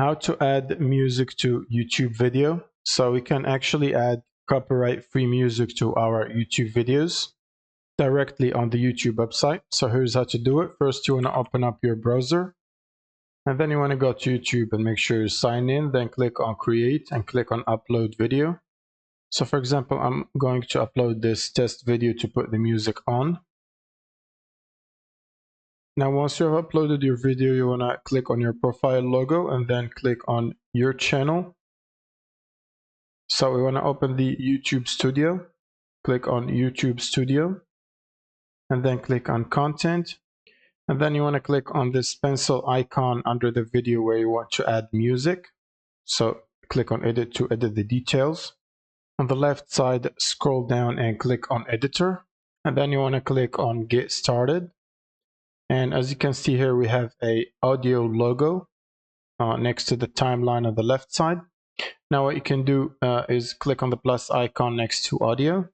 how to add music to YouTube video. So we can actually add copyright-free music to our YouTube videos directly on the YouTube website. So here's how to do it. First, you want to open up your browser, and then you want to go to YouTube and make sure you sign in. Then click on Create and click on Upload Video. So for example, I'm going to upload this test video to put the music on. Now, once you have uploaded your video, you want to click on your profile logo and then click on your channel. So we want to open the YouTube Studio, click on YouTube Studio, and then click on Content. And then you want to click on this pencil icon under the video where you want to add music. So click on Edit to edit the details. On the left side, scroll down and click on Editor. And then you want to click on Get Started. And as you can see here, we have a audio logo next to the timeline on the left side. Now what you can do is click on the plus icon next to audio.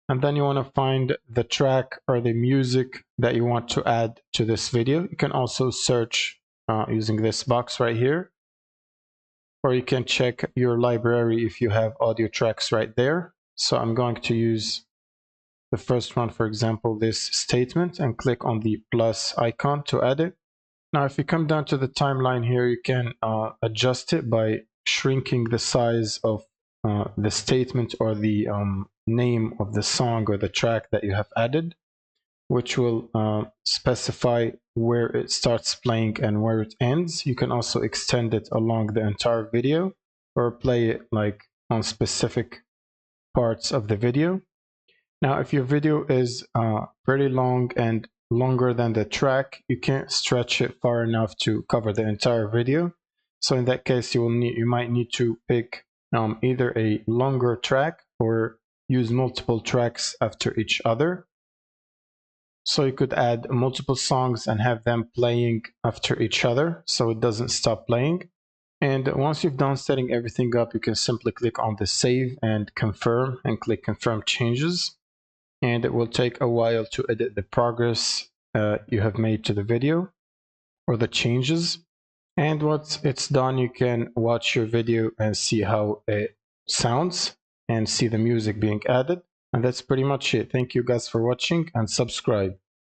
And then you want to find the track or the music that you want to add to this video. You can also search using this box right here. Or you can check your library if you have audio tracks right there. So I'm going to use the first one, for example, this statement, and click on the plus icon to add it. Now, if you come down to the timeline here, you can adjust it by shrinking the size of the statement or the name of the song or the track that you have added, which will specify where it starts playing and where it ends. You can also extend it along the entire video or play it like on specific parts of the video. Now, if your video is pretty long and longer than the track, you can't stretch it far enough to cover the entire video. So in that case, you might need to pick either a longer track or use multiple tracks after each other. So you could add multiple songs and have them playing after each other so it doesn't stop playing. And once you've done setting everything up, you can simply click on the Save and Confirm and click Confirm Changes. And it will take a while to edit the progress you have made to the video or the changes. And once it's done, you can watch your video and see how it sounds and see the music being added. And that's pretty much it. Thank you guys for watching and subscribe.